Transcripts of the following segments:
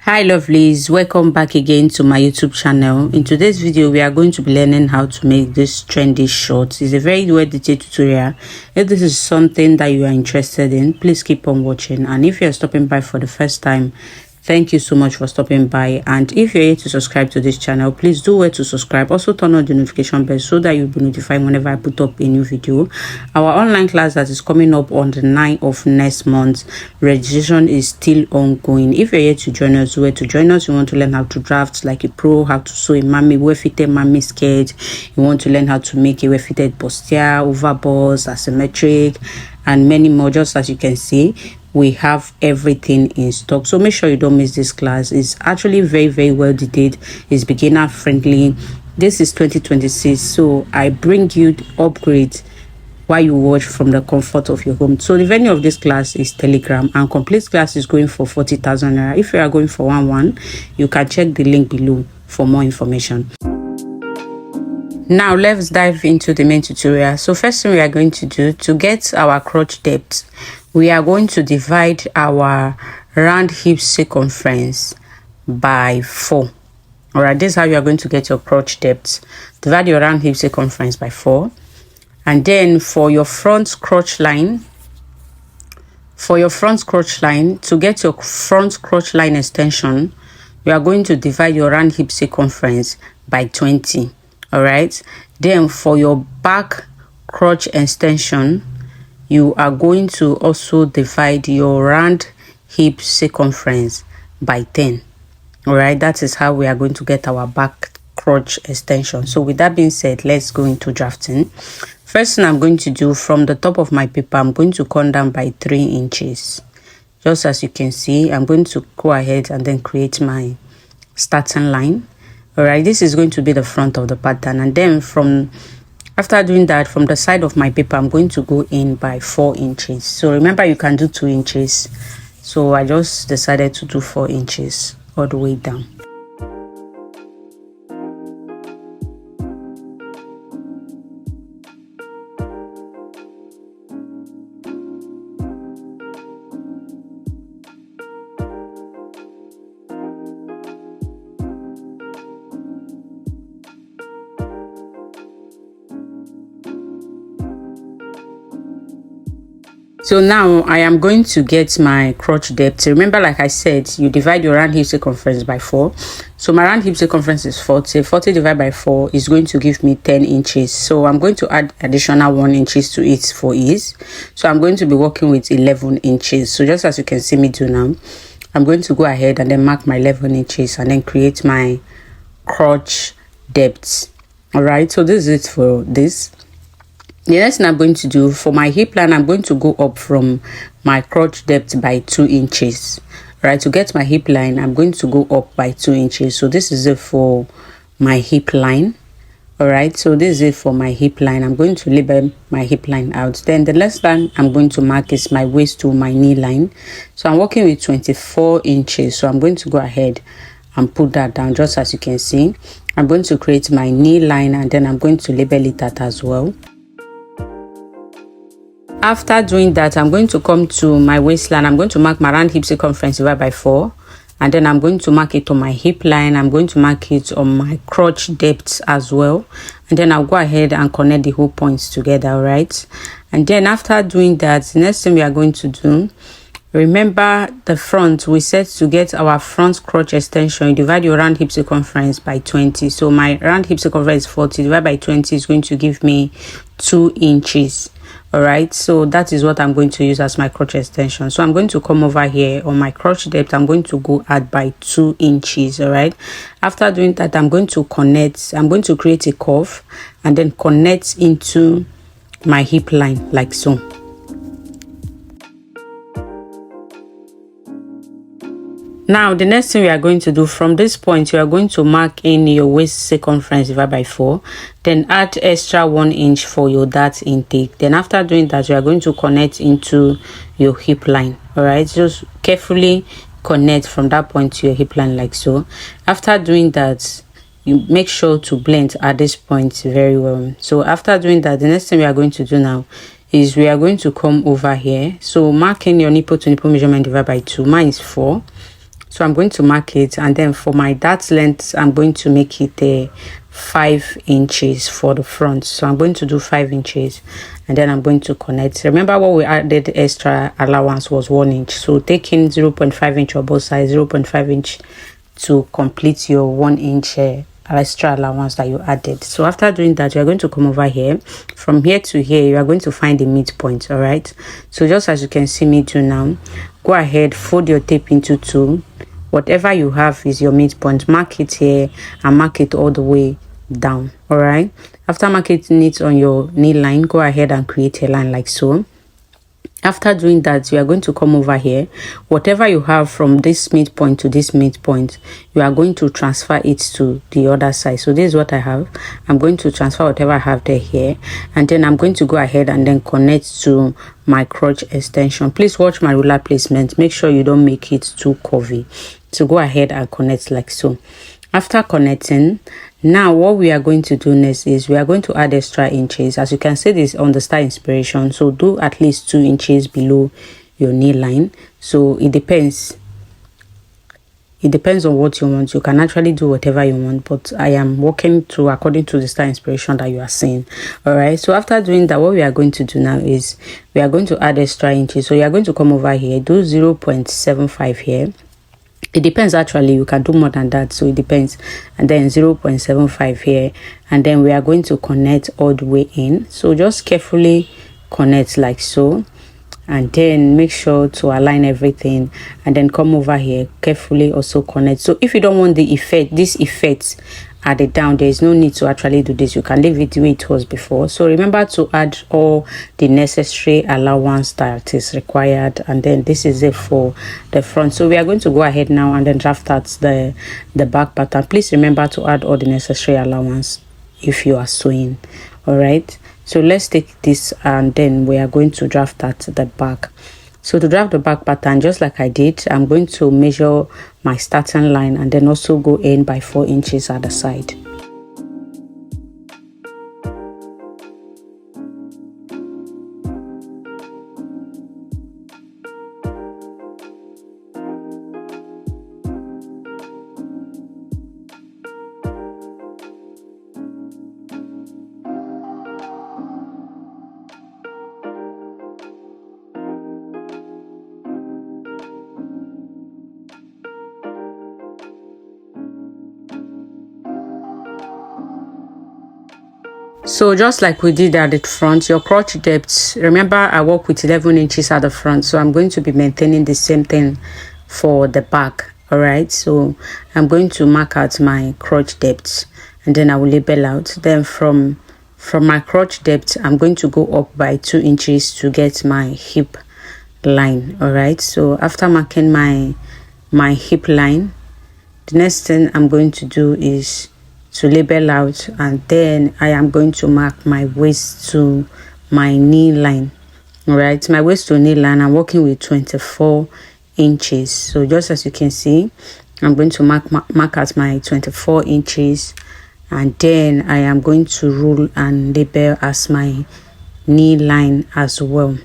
Hi lovelies, welcome back again to my YouTube channel. In today's video we are going to be learning how to make this trendy shorts. It's a very well detailed tutorial. If this is something that you are interested in, please keep on watching, and if you are stopping by for the first time, thank you so much for stopping by. And if you're here to subscribe to this channel, please do well to subscribe. Also turn on the notification bell so that you'll be notified whenever I put up a new video. Our online class that is coming up on the 9th of next month, registration is still ongoing. If you're here to join us, where to join us, you want to learn how to draft like a pro, how to sew a mammy well fitted mammy skirt, you want to learn how to make a well fitted bustier, overballs, asymmetric, and many more. Just as you can see, we have everything in stock, so make sure you don't miss this class. It's actually very well detailed. It's beginner friendly. This is 2026, so I bring you the upgrade while you watch from the comfort of your home. So the venue of this class is Telegram, and complete class is going for 40,000 naira. If you are going for one, you can check the link below for more information. Now let's dive into the main tutorial. So first thing we are going to do to get our crotch depth, we are going to divide our round hip circumference by 4. All right, this is how you are going to get your crotch depth. Divide your round hip circumference by 4, and then for your front crotch line, to get your front crotch line extension, you are going to divide your round hip circumference by 20. All right, then for your back crotch extension, you are going to also divide your round hip circumference by 10. All right, that is how we are going to get our back crotch extension. So with that being said, let's go into drafting. First thing I'm going to do, from the top of my paper, I'm going to come down by 3 inches. Just as you can see, I'm going to go ahead and then create my starting line. All right, this is going to be the front of the pattern, and then after doing that, from the side of my paper, I'm going to go in by 4 inches. So remember, you can do 2 inches. So I just decided to do 4 inches all the way down. So now I am going to get my crotch depth. Remember, like I said, you divide your round hip circumference by 4. So my round hip circumference is 40. 40 divided by 4 is going to give me 10 inches. So I'm going to add additional 1 inches to it for ease. So I'm going to be working with 11 inches. So just as you can see me do now, I'm going to go ahead and then mark my 11 inches and then create my crotch depth. All right, so this is it for this. The next thing I'm going to do, for my hip line, I'm going to go up from my crotch depth by 2 inches. All right, to get my hip line, I'm going to go up by 2 inches. So this is it for my hip line. All right, so this is it for my hip line. I'm going to label my hip line out. Then the next line I'm going to mark is my waist to my knee line. So I'm working with 24 inches. So I'm going to go ahead and put that down. Just as you can see, I'm going to create my knee line, and then I'm going to label it out as well. After doing that, I'm going to come to my waistline. I'm going to mark my round hip circumference divided by 4, and then I'm going to mark it on my hip line. I'm going to mark it on my crotch depth as well, and then I'll go ahead and connect the whole points together. All right, and then after doing that, the next thing we are going to do, remember the front, we said to get our front crotch extension, you divide your round hip circumference by 20. So my round hip circumference is 40 divided by 20 is going to give me 2 inches. All right, so that is what I'm going to use as my crotch extension. So I'm going to come over here on my crotch depth. I'm going to go add by 2 inches. All right, after doing that, I'm going to connect. I'm going to create a curve and then connect into my hip line like so. Now the next thing we are going to do, from this point, you are going to mark in your waist circumference divided by 4, then add extra 1 inch for your dart intake. Then after doing that, you are going to connect into your hip line. All right, just carefully connect from that point to your hip line like so. After doing that, you make sure to blend at this point very well. So after doing that, the next thing we are going to do now is we are going to come over here. So marking your nipple to nipple measurement divided by 2. Mine is 4. So I'm going to mark it, and then for my dart length, I'm going to make it 5 inches for the front. So I'm going to do 5 inches, and then I'm going to connect. Remember what we added extra allowance was 1 inch. So taking 0.5 inch on both sides, 0.5 inch to complete your 1 inch extra allowance that you added. So after doing that, you are going to come over here. From here to here, you are going to find the midpoint. All right, so just as you can see me do now, go ahead, fold your tape into 2. Whatever you have is your midpoint. Mark it here and mark it all the way down. All right, after marking it on your knee line, go ahead and create a line like so. After doing that, you are going to come over here. Whatever you have from this midpoint to this midpoint, you are going to transfer it to the other side. So this is what I have. I'm going to transfer whatever I have there here, and then I'm going to go ahead and then connect to my crotch extension. Please watch my ruler placement. Make sure you don't make it too curvy. So go ahead and connect like so. After connecting, now what we are going to do next is we are going to add extra inches. As you can see, this on the star inspiration, so do at least 2 inches below your knee line. So it depends on what you want. You can actually do whatever you want, but I am working to according to the star inspiration that you are seeing. All right, so after doing that, what we are going to do now is we are going to add extra inches. So you are going to come over here, do 0.75 here. It depends, actually you can do more than that, so it depends. And then 0.75 here, and then we are going to connect all the way in. So just carefully connect like so, and then make sure to align everything, and then come over here, carefully also connect. So if you don't want the effect, this effect at the down, there is no need to actually do this. You can leave it the way it was before. So remember to add all the necessary allowance that is required, and then this is it for the front. So we are going to go ahead now and then draft out the back pattern. Please remember to add all the necessary allowance if you are sewing. All right, so let's take this, and then we are going to draft out the back. So to draft the back pattern, just like I did, I'm going to measure my starting line and then also go in by 4 inches at the side. So just like we did at the front, your crotch depth, remember I work with 11 inches at the front, so I'm going to be maintaining the same thing for the back. All right, so I'm going to mark out my crotch depth, and then I will label out. Then from my crotch depth, I'm going to go up by 2 inches to get my hip line. All right, so after marking my hip line, the next thing I'm going to do is to label out, and then I am going to mark my waist to my knee line. All right, my waist to knee line, I'm working with 24 inches. So just as you can see, I'm going to mark out my 24 inches, and then I am going to rule and label as my knee line as well.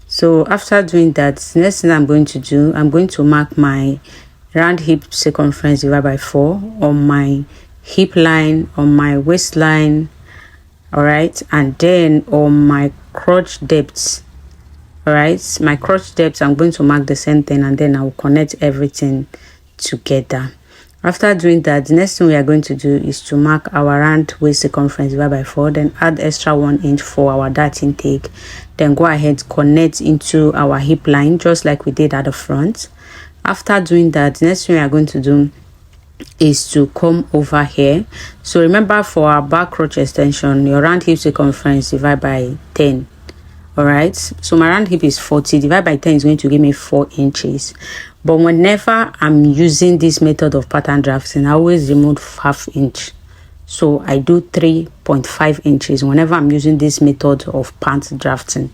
So after doing that, next thing I'm going to do, I'm going to mark my round hip circumference divided by 4 on my hip line, on my waistline. All right, and then on my crotch depth. All right, my crotch depth, I'm going to mark the same thing, and then I will connect everything together. After doing that, the next thing we are going to do is to mark our round waist circumference divided by 4, then add extra 1 inch for our dart intake, then go ahead, connect into our hip line just like we did at the front. After doing that, the next thing we are going to do is to come over here. So remember, for our back crotch extension, your round hip circumference divided by 10. All right, so my round hip is 40, divided by 10 is going to give me 4 inches. But whenever I'm using this method of pattern drafting, I always remove ½ inch. So I do 3.5 inches whenever I'm using this method of pant drafting,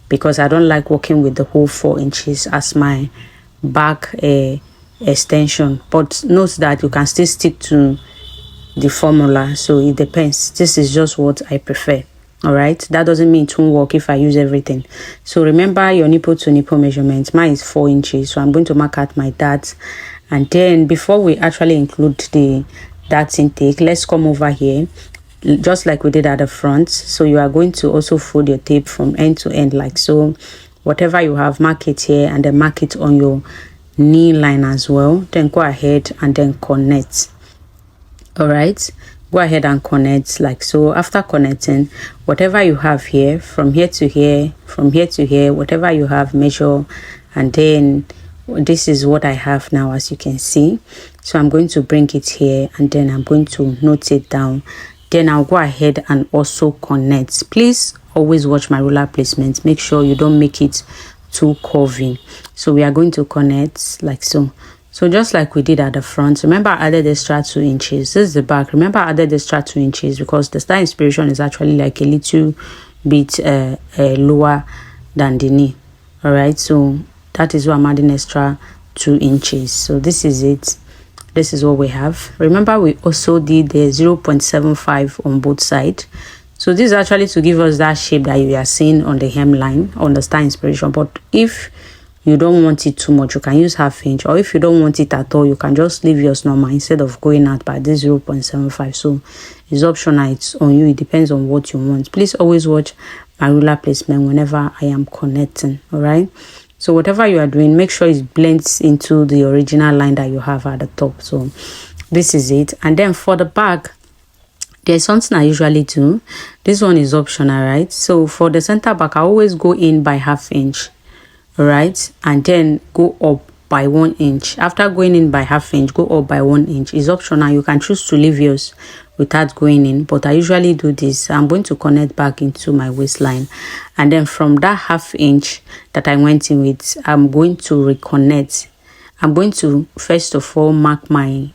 because I don't like working with the whole 4 inches as my back extension. But note that you can still stick to the formula, so it depends. This is just what I prefer. All right, that doesn't mean it won't work if I use everything. So remember your nipple to nipple measurement. Mine is 4 inches, so I'm going to mark out my dart, And then before we actually include the dart intake, let's come over here just like we did at the front. So you are going to also fold your tape from end to end like so. Whatever you have, mark it here and then mark it on your knee line as well. Then go ahead and then connect. All right, go ahead and connect like so. After connecting, whatever you have here, from here to here, from here to here, whatever you have, measure. And then this is what I have now, as you can see. So I'm going to bring it here and then I'm going to note it down. Then I'll go ahead and also connect. Please always watch my ruler placement. Make sure you don't make it too curvy. So we are going to connect like so. So just like we did at the front, remember I added extra 2 inches. This is the back. Remember I added extra 2 inches because the star inspiration is actually like a little bit lower than the knee. All right, so that is why I'm adding extra 2 inches. So this is it. This is what we have. Remember we also did the 0.75 on both sides. So this is actually to give us that shape that you are seeing on the hemline on the star inspiration. But if you don't want it too much, you can use ½ inch, or if you don't want it at all, you can just leave yours normal instead of going out by this 0.75. So it's optional, it's on you, it depends on what you want. Please always watch my ruler placement whenever I am connecting. All right, so whatever you are doing, make sure it blends into the original line that you have at the top. So this is it. And then for the back, there's something I usually do. This one is optional, right? So for the center back, I always go in by ½ inch, all right, and then go up by 1 inch. After going in by ½ inch, go up by 1 inch. Is optional. You can choose to leave yours without going in, but I usually do this. I'm going to connect back into my waistline, and then from that ½ inch that I went in with, I'm going to reconnect. I'm going to first of all mark my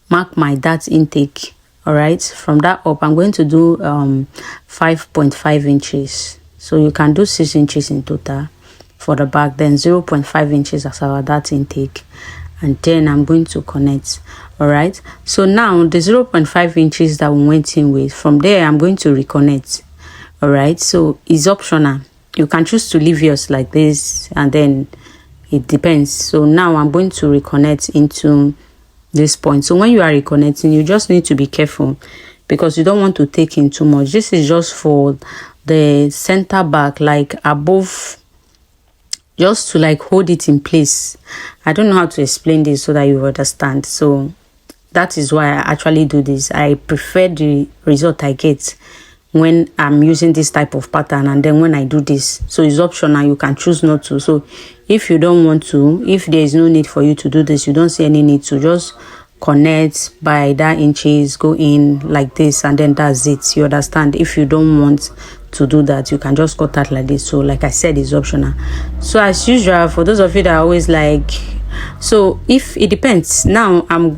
dart intake. All right, from that up, I'm going to do 5.5 inches. So you can do 6 inches in total for the back, then 0.5 inches as our dart intake, and then I'm going to connect. All right, so now the 0.5 inches that we went in with, from there I'm going to reconnect. All right, so it's optional. You can choose to leave yours like this, and then it depends. So now I'm going to reconnect into this point. So when you are reconnecting, you just need to be careful because you don't want to take in too much. This is just for the center back, like above, just to like hold it in place. I don't know how to explain this so that you understand. So that is why I actually do this. I prefer the result I get when I'm using this type of pattern, and then when I do this. So it's optional, you can choose not to. So if you don't want to, if there is no need for you to do this, you don't see any need to, just connect by that inches, go in like this, and then that's it. You understand? If you don't want to do that, you can just cut out like this. So like I said, it's optional. So as usual, for those of you that are always like, so if it depends, now I'm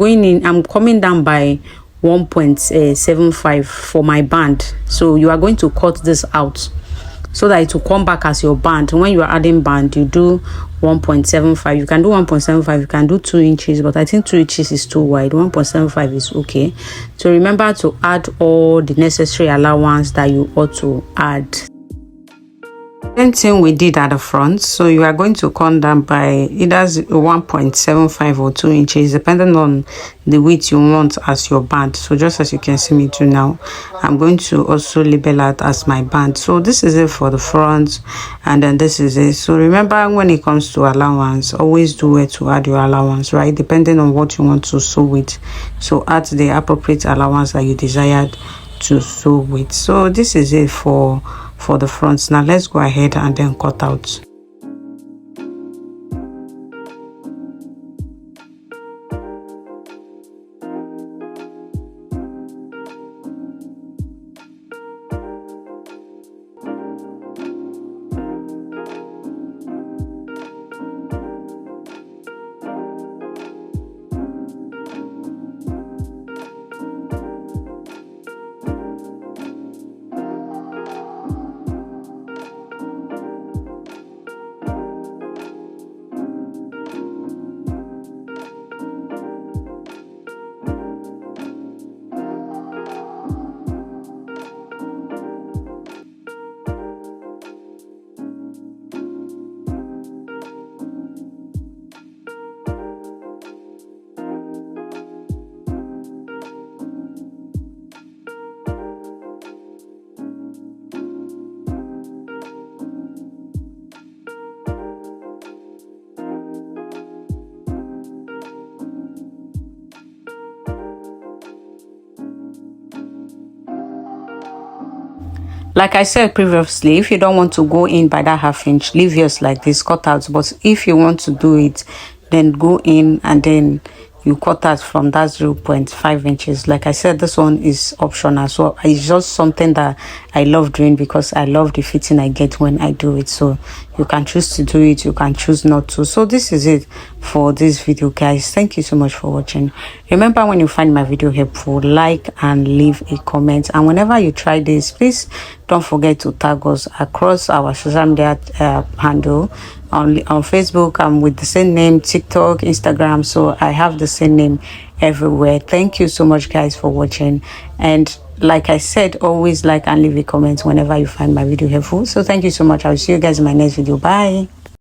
coming down by 1.75 for my band. So you are going to cut this out so that it will come back as your band. When you are adding band, you do 1.75. You can do 1.75, you can do 2 inches, but I think 2 inches is too wide. 1.75 is okay. So remember to add all the necessary allowance that you ought to add. Same thing we did at the front. So you are going to come down by either 1.75 or 2 inches, depending on the width you want as your band. So just as you can see me do now, I'm going to also label out as my band. So this is it for the front, and then this is it. So remember, when it comes to allowance, always do it to add your allowance, right? Depending on what you want to sew with. So add the appropriate allowance that you desired to sew with. So this is it for the front. Now let's go ahead and then cut out. Like I said previously, if you don't want to go in by that 1/2 inch, leave yours like this, cut out. But if you want to do it, then go in and then you cut out from that 0.5 inches. Like I said, this one is optional, so it's just something that I love doing because I love the fitting I get when I do it. So you can choose to do it, you can choose not to. So this is it for this video, guys. Thank you so much for watching. Remember, when you find my video helpful, like and leave a comment. And whenever you try this, please don't forget to tag us across our social media handle. On Facebook, I'm with the same name, TikTok, Instagram, so I have the same name everywhere. Thank you so much, guys, for watching. And like I said, always like and leave a comment whenever you find my video helpful. So thank you so much. I'll see you guys in my next video. Bye.